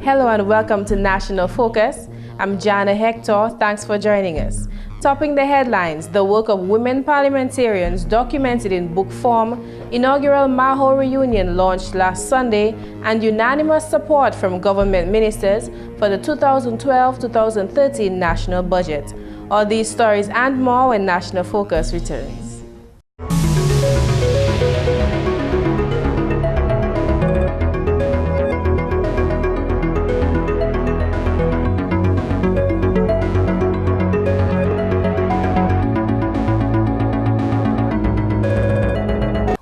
Hello and welcome to National Focus. I'm Jarna Hector. Thanks for joining us. Topping the headlines, the work of women parliamentarians documented in book form, inaugural Maha Reunion launched last Sunday, and unanimous support from government ministers for the 2012-2013 national budget. All these stories and more when National Focus returns.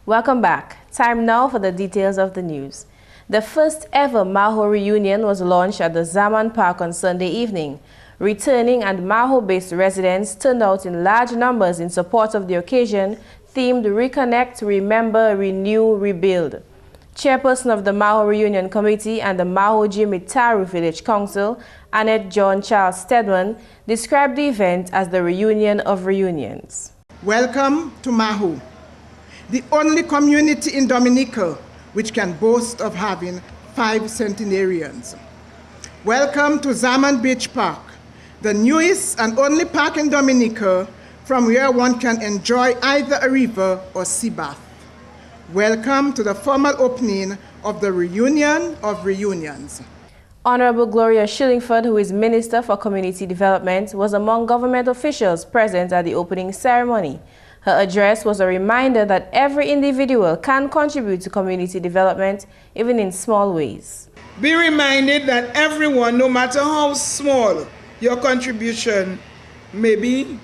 Welcome back. Time now for the details of the news. The first ever Maha Reunion was launched at the Zaman Park on Sunday evening. Returning and Maho-based residents turned out in large numbers in support of the occasion, themed Reconnect, Remember, Renew, Rebuild. Chairperson of the Maha Reunion Committee and the Maho Jimitaru Village Council, Annette John Charles Stedman, described the event as the reunion of reunions. Welcome to Maho, the only community in Dominica which can boast of having 5 centenarians. Welcome to Zaman Beach Park, the newest and only park in Dominica from where one can enjoy either a river or sea bath. Welcome to the formal opening of the Reunion of Reunions. Honorable Gloria Shillingford, who is Minister for Community Development, was among government officials present at the opening ceremony. Her address was a reminder that every individual can contribute to community development, even in small ways. Be reminded that everyone, no matter how small your contribution may be,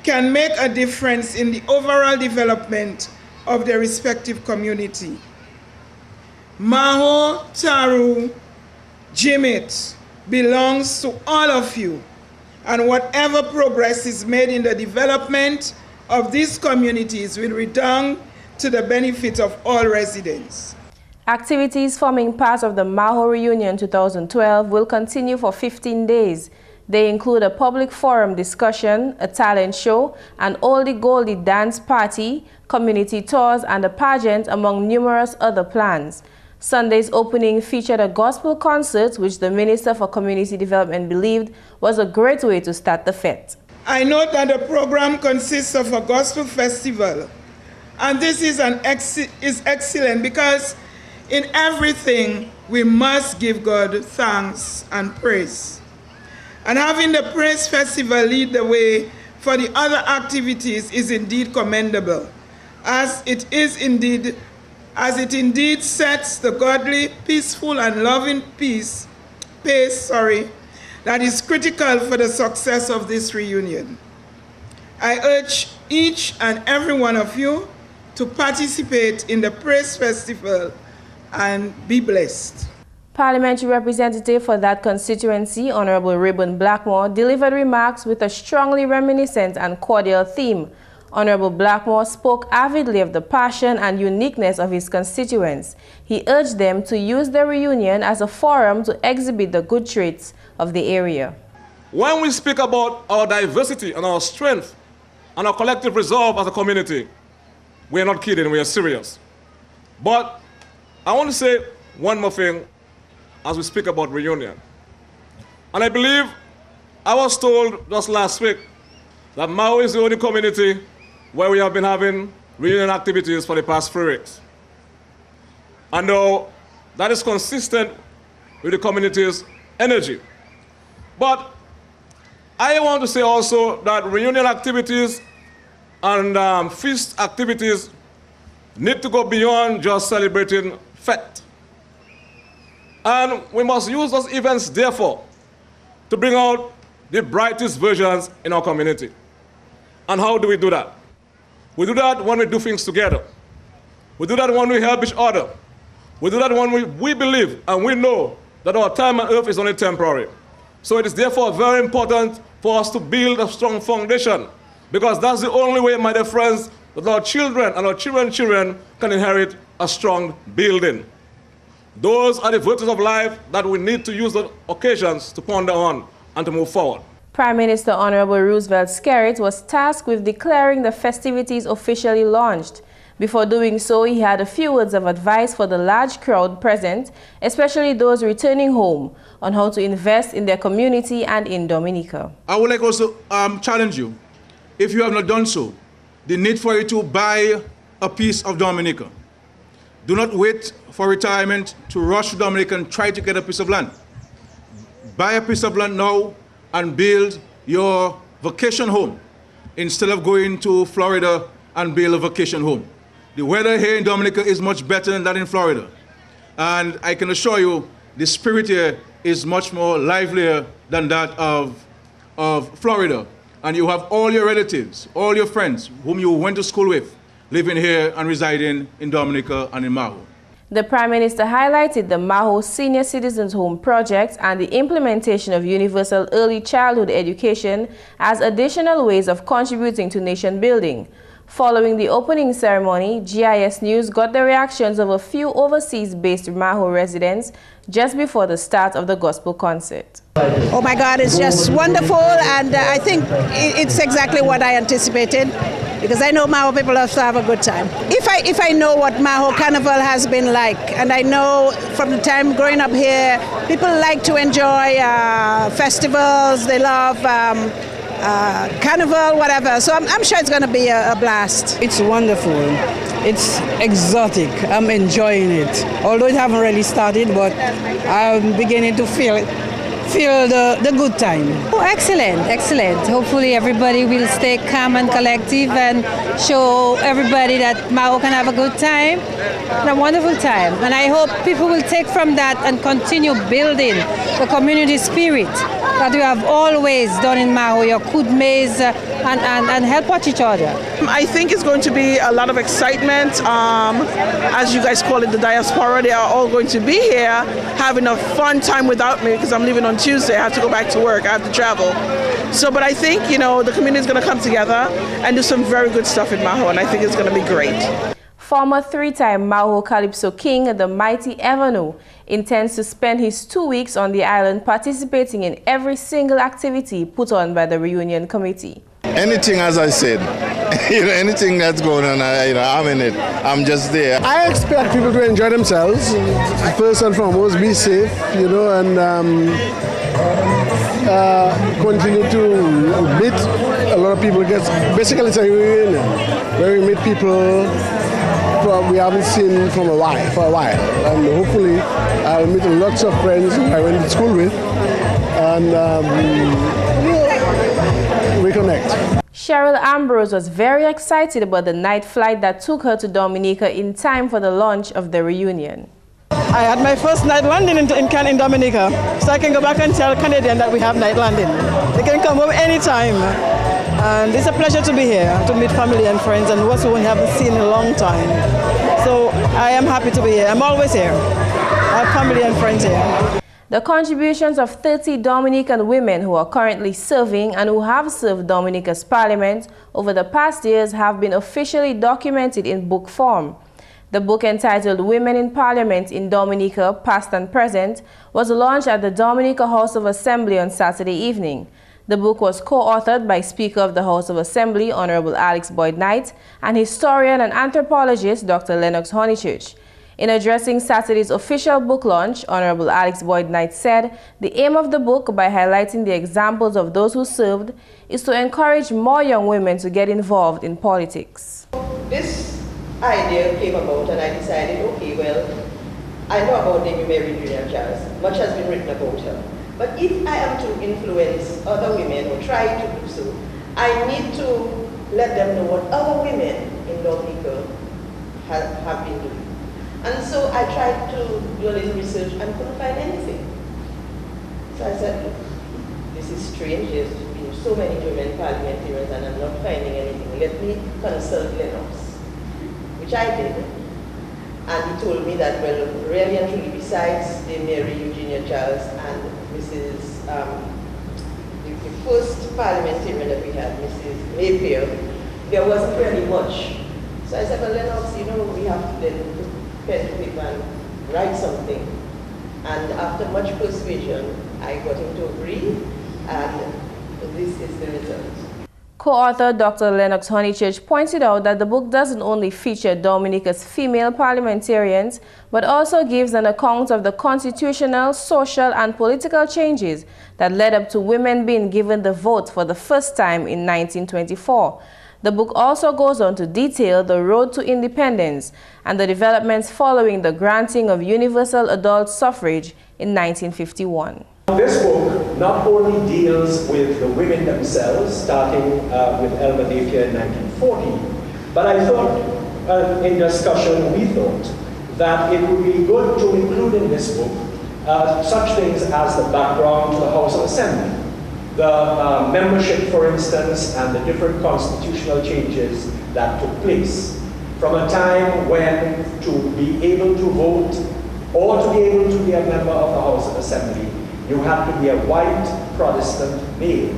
can make a difference in the overall development of their respective community. Maho, Taru, Jimit belongs to all of you, and whatever progress is made in the development of these communities will redound to the benefit of all residents. Activities forming part of the Maha Reunion 2012 will continue for 15 days. They include a public forum discussion, a talent show, an oldie goldie dance party, community tours, and a pageant, among numerous other plans. Sunday's opening featured a gospel concert, which the Minister for Community Development believed was a great way to start the fete. I note that the program consists of a gospel festival, and this is excellent because in everything we must give God thanks and praise. And having the praise festival lead the way for the other activities is indeed commendable, as it indeed sets the godly, peaceful, and loving pace that is critical for the success of this reunion. I urge each and every one of you to participate in the Praise Festival and be blessed. Parliamentary representative for that constituency, Honorable Rayburn Blackmore, delivered remarks with a strongly reminiscent and cordial theme. Honorable Blackmore spoke avidly of the passion and uniqueness of his constituents. He urged them to use the reunion as a forum to exhibit the good traits of the area. When we speak about our diversity and our strength and our collective resolve as a community, we are not kidding, we are serious. But I want to say one more thing as we speak about reunion. And I believe I was told just last week that Mao is the only community where we have been having reunion activities for the past 3 weeks. And that is consistent with the community's energy. But I want to say also that reunion activities and feast activities need to go beyond just celebrating fete. And we must use those events, therefore, to bring out the brightest versions in our community. And how do we do that? We do that when we do things together. We do that when we help each other. We do that when we believe and we know that our time on earth is only temporary. So it is therefore very important for us to build a strong foundation, because that's the only way, my dear friends, that our children and our children's children can inherit a strong building. Those are the virtues of life that we need to use the occasions to ponder on and to move forward. Prime Minister Honorable Roosevelt Skerrit was tasked with declaring the festivities officially launched. Before doing so, he had a few words of advice for the large crowd present, especially those returning home, on how to invest in their community and in Dominica. I would like also challenge you, if you have not done so, the need for you to buy a piece of Dominica. Do not wait for retirement to rush to Dominica and try to get a piece of land. Buy a piece of land now and build your vacation home instead of going to Florida and build a vacation home. The weather here in Dominica is much better than that in Florida. And I can assure you, the spirit here is much more livelier than that of Florida. And you have all your relatives, all your friends whom you went to school with, living here and residing in Dominica and in Maho. The Prime Minister highlighted the Maho Senior Citizens Home project and the implementation of universal early childhood education as additional ways of contributing to nation building. Following the opening ceremony, GIS News got the reactions of a few overseas-based Maho residents just before the start of the gospel concert. Oh my God, it's just wonderful, and I think it's exactly what I anticipated, because I know Maho people love to have a good time. If I know what Maho Carnival has been like, and I know from the time growing up here, people like to enjoy festivals, they love carnival, whatever. So I'm sure it's going to be a blast. It's wonderful. It's exotic. I'm enjoying it. Although it haven't really started, but I'm beginning to feel the good time. Oh, excellent, excellent. Hopefully everybody will stay calm and collective and show everybody that Maho can have a good time, a wonderful time. And I hope people will take from that and continue building the community spirit that we have always done in Maho, your good maize, and help watch each other. I think it's going to be a lot of excitement. As you guys call it, the diaspora, they are all going to be here having a fun time without me, because I'm leaving on Tuesday. I have to go back to work. I have to travel. So, but I think, you know, the community is going to come together and do some very good stuff in Maho, and I think it's going to be great. Former three-time Maho Calypso King, the mighty Evanu, intends to spend his 2 weeks on the island participating in every single activity put on by the Reunion Committee. Anything, as I said, anything that's going on, I'm in it. I'm just there. I expect people to enjoy themselves. First and foremost, be safe, and continue to meet a lot of people. Basically, it's a reunion where we meet people we haven't seen for a while. And hopefully, I'll meet lots of friends I went to school with, and reconnect. Cheryl Ambrose was very excited about the night flight that took her to Dominica in time for the launch of the reunion. I had my first night landing in Dominica, so I can go back and tell Canadians that we have night landing. They can come home anytime. And it's a pleasure to be here, to meet family and friends, and what we haven't seen in a long time. So I am happy to be here. I'm always here. I have family and friends here. The contributions of 30 Dominican women who are currently serving and who have served Dominica's parliament over the past years have been officially documented in book form. The book, entitled Women in Parliament in Dominica, Past and Present, was launched at the Dominica House of Assembly on Saturday evening. The book was co-authored by Speaker of the House of Assembly, Honorable Alex Boyd Knight, and historian and anthropologist, Dr. Lennox Honeychurch. In addressing Saturday's official book launch, Honorable Alex Boyd Knight said the aim of the book, by highlighting the examples of those who served, is to encourage more young women to get involved in politics. This idea came about and I decided, okay, well, I know about Lady Mary Junior Charles. Much has been written about her. But if I am to influence other women or try to do so, I need to let them know what other women in Dominica have been doing. And so I tried to do a little research and couldn't find anything. So I said, look, this is strange. There's been so many women parliamentarians and I'm not finding anything. Let me consult Lennox, which I did. And he told me that, well, really and truly, besides the Mary Eugenia Charles and Mrs. The first parliamentarian that we had, Mrs. Napier, there wasn't really much. So I said, well, Lennox, we have to then put pen to paper and write something. And after much persuasion, I got him to agree, and this is the result. Co-author Dr. Lennox Honeychurch pointed out that the book doesn't only feature Dominica's female parliamentarians, but also gives an account of the constitutional, social, and political changes that led up to women being given the vote for the first time in 1924. The book also goes on to detail the road to independence and the developments following the granting of universal adult suffrage in 1951. This book not only deals with the women themselves, starting with Elmer Napier in 1940, but I thought, in discussion, we thought that it would be good to include in this book such things as the background to the House of Assembly, the membership, for instance, and the different constitutional changes that took place. From a time when to be able to vote or to be able to be a member of the House of Assembly, you had to be a white Protestant male.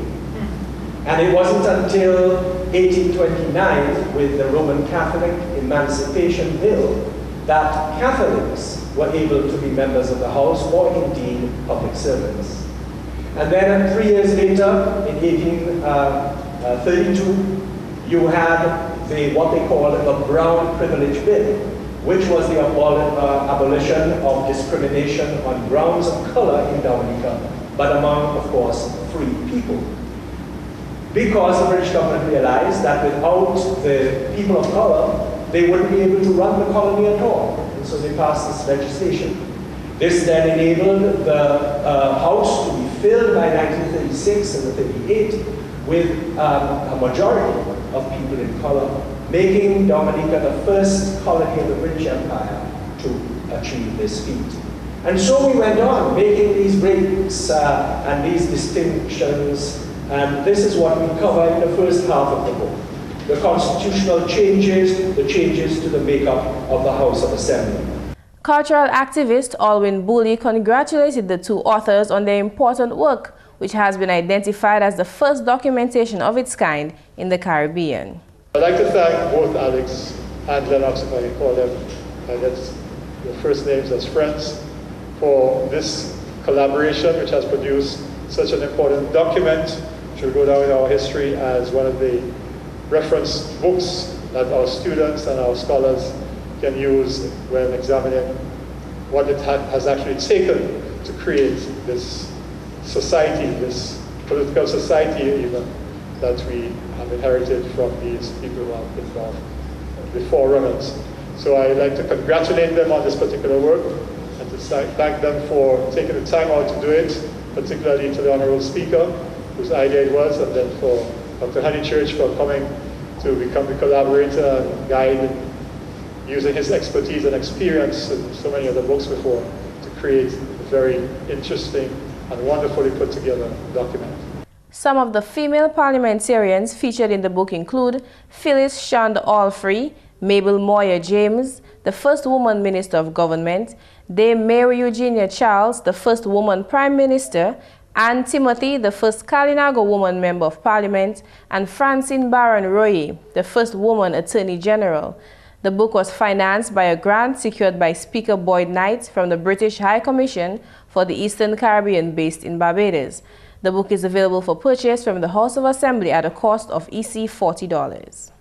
And it wasn't until 1829, with the Roman Catholic Emancipation Bill, that Catholics were able to be members of the House or indeed public servants. And then 3 years later, in 1832, you had what they called the Brown Privilege Bill, which was the abolition of discrimination on grounds of color in Dominica, but among, of course, free people. Because the British government realized that without the people of color, they wouldn't be able to run the colony at all. And so they passed this legislation. This then enabled the House to be filled by 1936 and 1938 with a majority of people in color, making Dominica the first colony of the British Empire to achieve this feat. And so we went on, making these breaks and these distinctions, and this is what we cover in the first half of the book. The constitutional changes, the changes to the makeup of the House of Assembly. Cultural activist Alwyn Booley congratulated the two authors on their important work, which has been identified as the first documentation of its kind in the Caribbean. I'd like to thank both Alex and Lennox, if I can call them, that's their first names as friends, for this collaboration which has produced such an important document, which will go down in our history as one of the reference books that our students and our scholars can use when examining what it has actually taken to create this society, this political society even, that we have inherited from these people who have been the forerunners. So I'd like to congratulate them on this particular work and to thank them for taking the time out to do it, particularly to the Honorable Speaker, whose idea it was, and then for Dr. Honeychurch for coming to become the collaborator and guide, using his expertise and experience in so many other books before to create a very interesting and wonderfully put together document. Some of the female parliamentarians featured in the book include Phyllis Shand Allfrey, Mabel Moyer James, the first woman Minister of Government, Dame Mary Eugenia Charles, the first woman Prime Minister, Anne Timothy, the first Kalinago woman Member of Parliament, and Francine Baron Royer, the first woman Attorney General. The book was financed by a grant secured by Speaker Boyd Knight from the British High Commission for the Eastern Caribbean based in Barbados. The book is available for purchase from the House of Assembly at a cost of EC $40.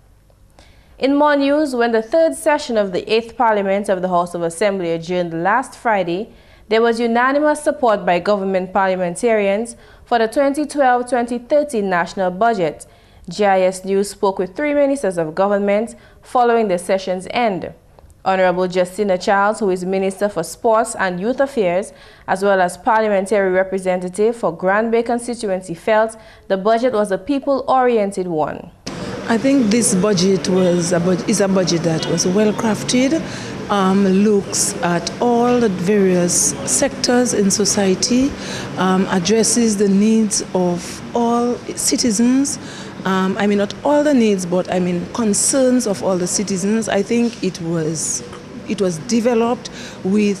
In more news, when the third session of the 8th Parliament of the House of Assembly adjourned last Friday, there was unanimous support by government parliamentarians for the 2012-2013 national budget. GIS News spoke with 3 ministers of government following the session's end. Honorable Justina Charles, who is Minister for Sports and Youth Affairs, as well as Parliamentary Representative for Grand Bay constituency, felt the budget was a people-oriented one. I think this budget is a budget that was well crafted, looks at all the various sectors in society, addresses the needs of all citizens. I mean, not all the needs, but I mean concerns of all the citizens. I think it was developed with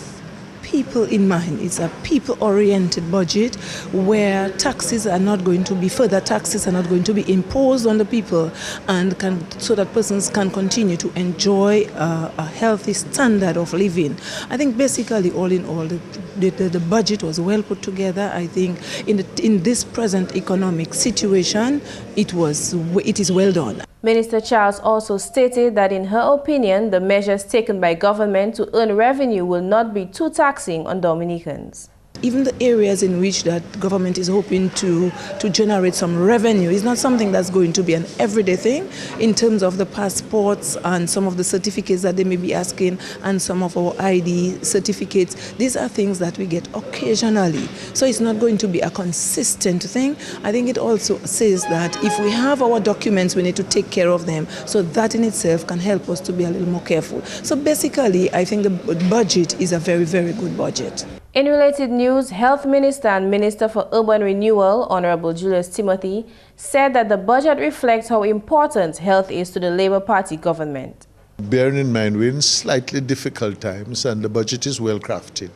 people in mind. It's a people-oriented budget where taxes are not going to be, further taxes are not going to be imposed on the people, and so that persons can continue to enjoy a healthy standard of living. I think basically, all in all, the budget was well put together. I think in this present economic situation, it is well done. Minister Charles also stated that in her opinion, the measures taken by government to earn revenue will not be too taxing on Dominicans. Even the areas in which that government is hoping to generate some revenue is not something that's going to be an everyday thing in terms of the passports and some of the certificates that they may be asking and some of our ID certificates. These are things that we get occasionally. So it's not going to be a consistent thing. I think it also says that if we have our documents, we need to take care of them. So that in itself can help us to be a little more careful. So basically, I think the budget is a very, very good budget. In related news, Health Minister and Minister for Urban Renewal, Honorable Julius Timothy, said that the budget reflects how important health is to the Labour Party government. Bearing in mind we're in slightly difficult times and the budget is well crafted.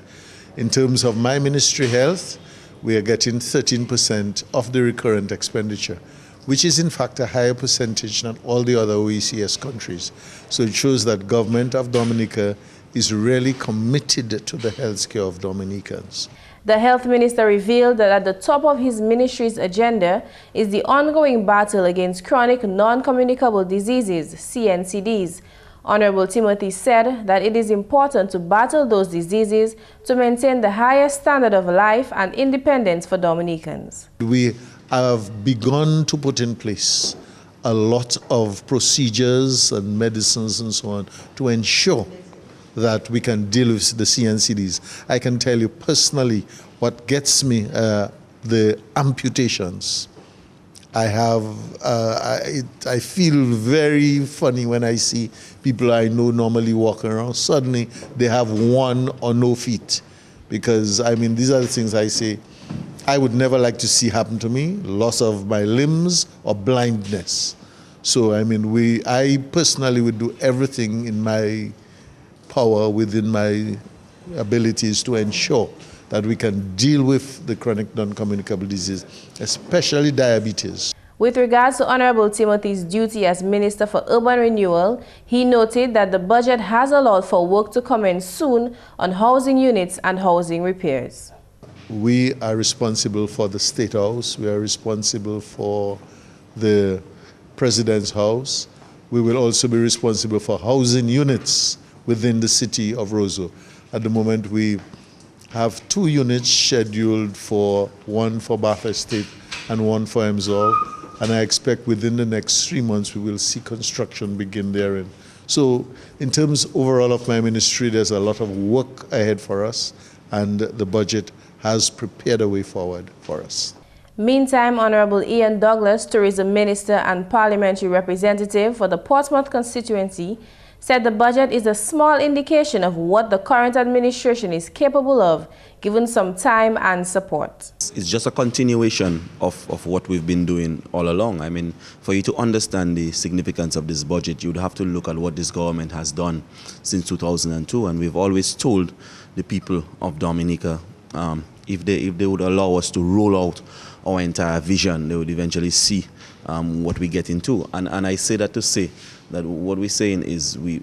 In terms of my ministry, health, we are getting 13% of the recurrent expenditure, which is in fact a higher percentage than all the other OECS countries. So it shows that government of Dominica is really committed to the health care of Dominicans. The health minister revealed that at the top of his ministry's agenda is the ongoing battle against chronic non-communicable diseases, CNCDs. Honorable Timothy said that it is important to battle those diseases to maintain the highest standard of life and independence for Dominicans. We have begun to put in place a lot of procedures and medicines and so on to ensure that we can deal with the CNCDs. I can tell you personally what gets me the amputations. I feel very funny when I see people I know normally walking around. Suddenly they have one or no feet. Because I mean, these are the things I say I would never like to see happen to me, loss of my limbs or blindness. So I mean, I personally would do everything in my power, within my abilities, to ensure that we can deal with the chronic non-communicable disease, especially diabetes. With regards to Honorable Timothy's duty as Minister for Urban Renewal, he noted that the budget has allowed for work to commence soon on housing units and housing repairs. We are responsible for the State House. We are responsible for the President's House. We will also be responsible for housing units within the city of Roseau. At the moment, we have 2 units scheduled, one for Bath Estate and one for Emsall, and I expect within the next 3 months we will see construction begin therein. So in terms overall of my ministry, there's a lot of work ahead for us, and the budget has prepared a way forward for us. Meantime, Honorable Ian Douglas, Tourism Minister and Parliamentary Representative for the Portsmouth constituency, said the budget is a small indication of what the current administration is capable of, given some time and support. It's just a continuation of what we've been doing all along. I mean, for you to understand the significance of this budget, you'd have to look at what this government has done since 2002, and we've always told the people of Dominica, if they would allow us to roll out our entire vision, they would eventually see what we get into. And I say that to say that what we're saying is we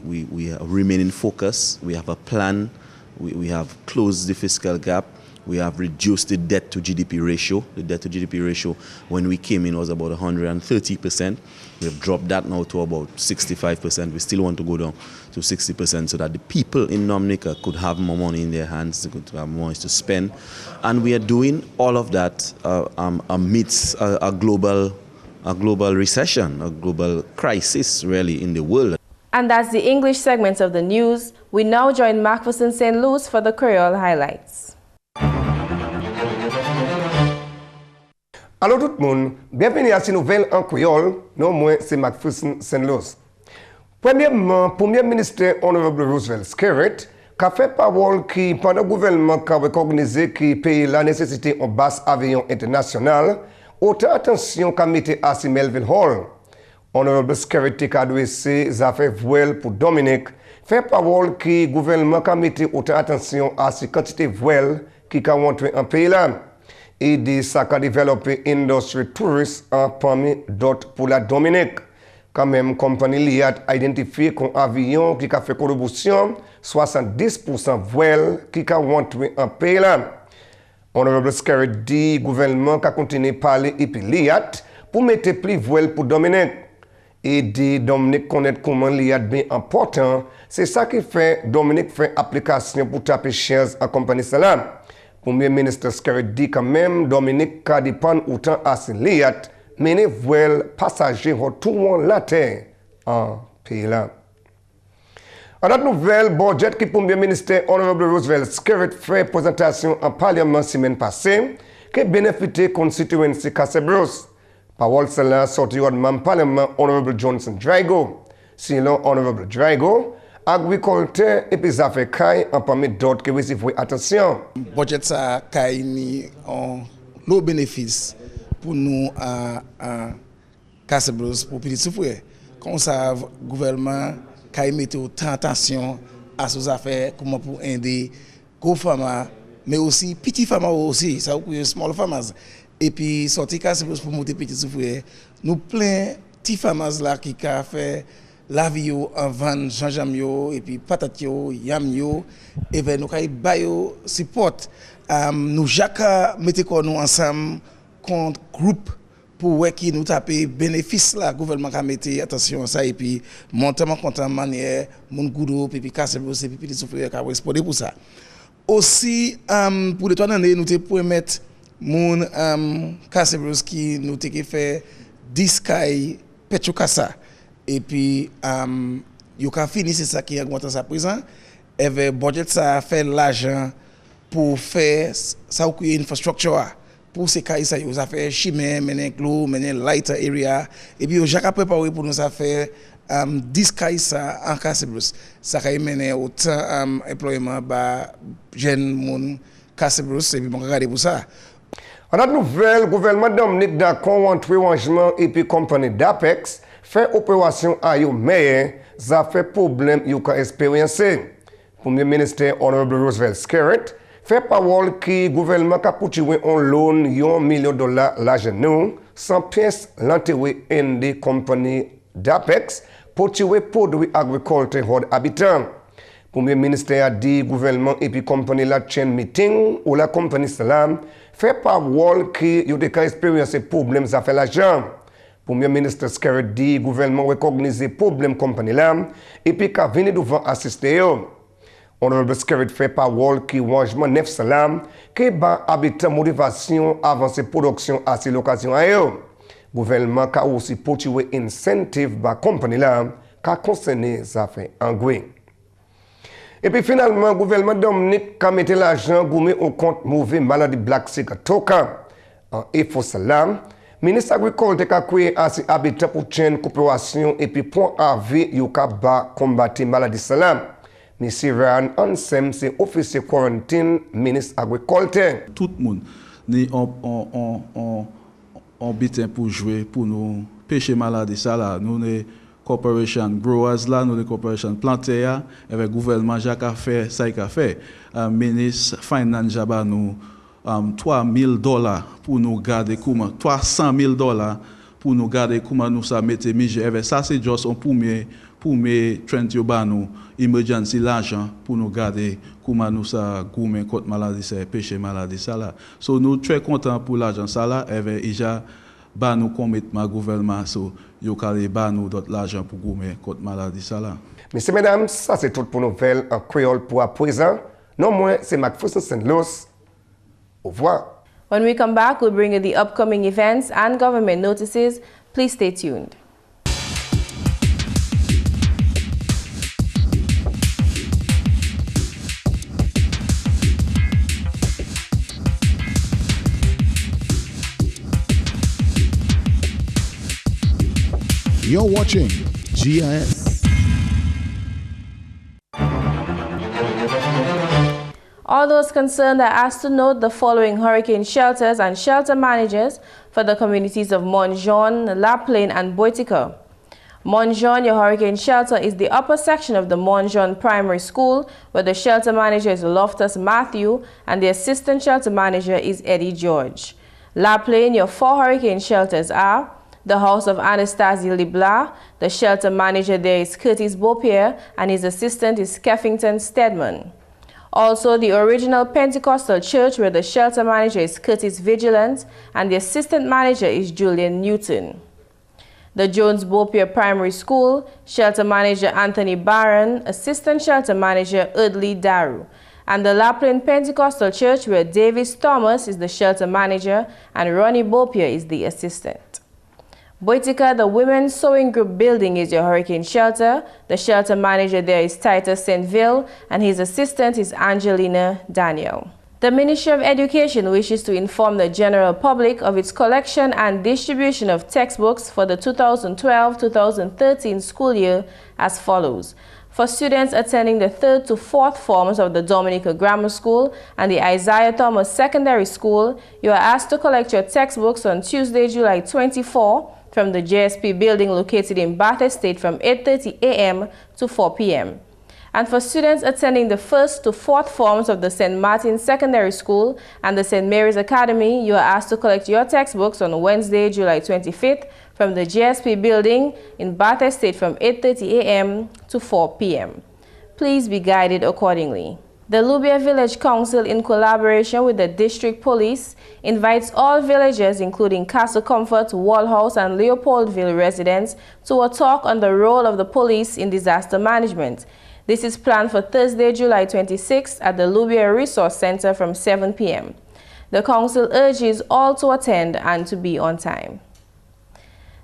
remain in focus, we have a plan, we have closed the fiscal gap, we have reduced the debt to GDP ratio. The debt to GDP ratio when we came in was about 130%. We have dropped that now to about 65%. We still want to go down to 60% so that the people in Dominica could have more money in their hands, they could have more to spend. And we are doing all of that amidst a global recession, a global crisis really in the world. And that's the English segment of the news. We now join McPherson St. Luce for the Creole highlights. Allô tout le monde, bienvenue à cette nouvelle en créole. Non, moi c'est McPherson St. Luce. Premièrement, Premier ministre Honorable Roosevelt Skerritt, qui a fait parole qui, pendant le gouvernement, a recognisé qui paye la nécessité en basse avion international, autant attention qu'a mis à Melville Hall. Honorable Skerritt a adressé ses affaires voiles pour Dominique, fait parole qui gouvernement a mis autant attention à ces quantités voiles qui a montré en pays là. Et de ça a développé industrie touriste en parmi d'autres pour la Dominique. Quand même, compagnie Liat a identifié qu'un avion qui a fait contribution 70% voile qui a montré en pays là. Honorable Scary dit gouvernement qui a continué à parler et puis Liat pour mettre plus voile pour Dominique. Et dit Dominique connaître comment Liat bien important. C'est ça qui fait Dominique fait application pour taper chaises en compagnie cela. Premier ministre Scary dit quand même Dominique a dépend autant à Liat mener voile passager retour la terre en pays là. En notre nouvelle budget qui Premier ministre Honorable Roosevelt Skerrit fait présentation en parlement semaine passée qui bénéficie constituency Cassebros. Parole cela sorti au parlement Honorable Johnson Drago. Sinon Honorable Drago, agriculteur et puis affaires caille en parmi d'autres qui reçoivent attention. Budget ça caille ni en low bénéfice pour nous à Cassebros pour petit souffrir. Comme ça gouvernement qui mettait autant attention à ces affaires comme pour aider gros farmers mais aussi petits farmers aussi ça pour small farmers et puis sortir Cassebros pour monter petits souffrir nous plein petits farmers là qui a fait la vie en vente gingembre et puis patate yam yo et ben nous kay bayo support nous jacques mettait nous ensemble contre groupe pour ouais qui nous taper bénéfice là gouvernement a mettre attention à ça et puis montement content manière mon goudou puis Cassebros et puis petit souffrir qui responder pour ça aussi pour les 3 années nous te pour mettre mon Cassebros qui nous te fait 10 kay Petrocasa et puis yo ka fini c'est ça qui augmente ça présent et le budget ça fait l'argent pour faire ça ou infrastructure pour ces cas ça ça fait chimé mener glue mener light area et puis j'ai préparé pour nous ça faire 10 cas ça en Cassebros ça va mener autant employement ba jeune monde Cassebros et puis on regarder pour ça. En notre nouvelle gouvernement Dominique d'accord entre rangement et puis compagnie d'Apex fait opération à yo mais ça fait problème yo ka expériencer. Premier ministre Honorable Roosevelt Skerrit fait parole qui gouvernement a poursuivi un loan $1 million l'argent nous sans pièce l'enterrer en des compagnies d'Apex pour tuer produits agricoles hors habitants. Premier ministre a dit gouvernement et puis compagnie la chaîne meeting ou la compagnie Salam fait parole qui yo de expériencer problème ça fait l'argent. Premier ministre Skerrit dit gouvernement recogniser problème compagnie là et puis qu'a venir devant assister yo. Honorable Skerrit fait parole qui rangement 9 salam qui ba habitant motivation avancer production à ces l'occasion à eux. Gouvernement a aussi poursuivi incentive ba compagnie là qu'a concerné ça fait engouin. Et puis finalement gouvernement Dominique a mis l'argent goumé au compte mauvais maladie Black Sick Toka en effort salam. Ministre agriculture a créé assez habitants pour chaîne coopération et puis point à vie yo ka ba combattre maladie salam. Monsieur Ryan Ansem, c'est officier quarantine, ministre agriculture. Tout le monde ni on bitin pour jouer, pour nous pêcher maladie ça là. Nous les corporation growers là, nous les corporation planter avec gouvernement Jacques a fait ça il a fait. Ministre finance jaba nous $3,000 pour nous garder comment $300,000 pour nous garder comment nous ça mettre mieux. Ça c'est juste un premier trend nous emergency l'argent pour nous garder comment nous ça gourmet contre maladie c'est pêcher maladie ça là. So nous très content pour l'argent ça là et déjà ba nous commettre gouvernement so yo calé ba nous d'autres l'argent pour gourmet contre maladie ça là. Messieurs mesdames, ça c'est tout pour nouvelles en créole pour à présent. Non moins c'est McPherson Luce. Au revoir. When we come back, we'll bring you the upcoming events and government notices. Please stay tuned. You're watching GIS. All those concerned are asked to note the following hurricane shelters and shelter managers for the communities of Mont Jean, La Plaine, and Boitica. Monjon, your hurricane shelter, is the upper section of the Monjon Primary School, where the shelter manager is Loftus Matthew and the assistant shelter manager is Eddie George. La Plaine, your 4 hurricane shelters are the house of Anastasie Libla. The shelter manager there is Curtis Beaupierre and his assistant is Keffington Stedman. Also, the original Pentecostal church, where the shelter manager is Curtis Vigilant and the assistant manager is Julian Newton. The Jones Beaupierre Primary School, shelter manager Anthony Barron, assistant shelter manager Udley Daru. And the La Plaine Pentecostal Church, where Davis Thomas is the shelter manager and Ronnie Beaupierre is the assistant. Boitica, the Women's Sewing Group building, is your hurricane shelter. The shelter manager there is Titus Saintville and his assistant is Angelina Daniel. The Ministry of Education wishes to inform the general public of its collection and distribution of textbooks for the 2012-2013 school year as follows. For students attending the 3rd to 4th forms of the Dominica Grammar School and the Isaiah Thomas Secondary School, you are asked to collect your textbooks on Tuesday, July 24 from the JSP building located in Bath Estate from 8:30 a.m. to 4 p.m. And for students attending the 1st to 4th forms of the St. Martin's Secondary School and the St. Mary's Academy, you are asked to collect your textbooks on Wednesday, July 25th from the GSP building in Bath Estate from 8:30 a.m. to 4 p.m. Please be guided accordingly. The Lubia Village Council, in collaboration with the District Police, invites all villagers, including Castle Comfort, Wallhouse, and Leopoldville residents, to a talk on the role of the police in disaster management. This is planned for Thursday, July 26th at the Lubia Resource Center from 7 p.m. The council urges all to attend and to be on time.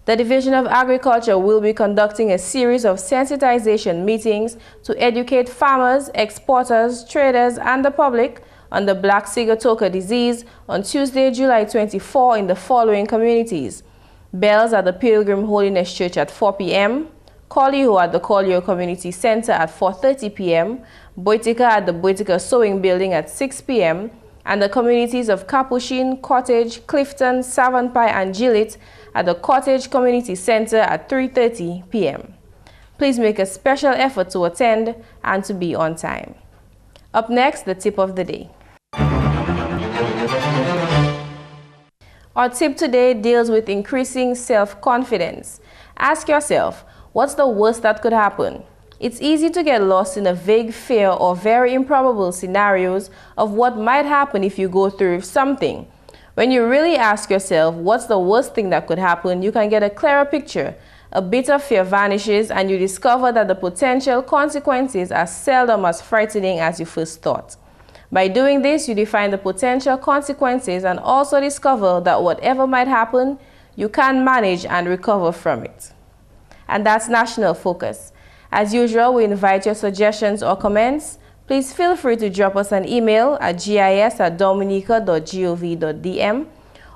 The Division of Agriculture will be conducting a series of sensitization meetings to educate farmers, exporters, traders, and the public on the Black Sigatoka disease on Tuesday, July 24 in the following communities: Bells at the Pilgrim Holiness Church at 4 p.m., Colliho at the Colliho Community Center at 4:30 p.m., Boitica at the Boitica Sewing Building at 6 p.m., and the communities of Capuchin, Cottage, Clifton, Savonpai, and Gillett at the Cottage Community Center at 3:30 p.m. Please make a special effort to attend and to be on time. Up next, the tip of the day. Our tip today deals with increasing self-confidence. Ask yourself, what's the worst that could happen? It's easy to get lost in a vague fear or very improbable scenarios of what might happen if you go through something. When you really ask yourself, what's the worst thing that could happen, you can get a clearer picture. A bit of fear vanishes and you discover that the potential consequences are seldom as frightening as you first thought. By doing this, you define the potential consequences and also discover that whatever might happen, you can manage and recover from it. And that's National Focus. As usual, we invite your suggestions or comments. Please feel free to drop us an email at gis@dominica.gov.dm,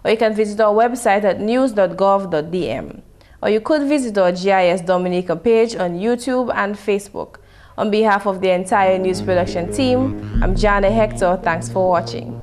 or you can visit our website at news.gov.dm, or you could visit our GIS Dominica page on YouTube and Facebook. On behalf of the entire news production team, I'm Jarna Hector. Thanks for watching.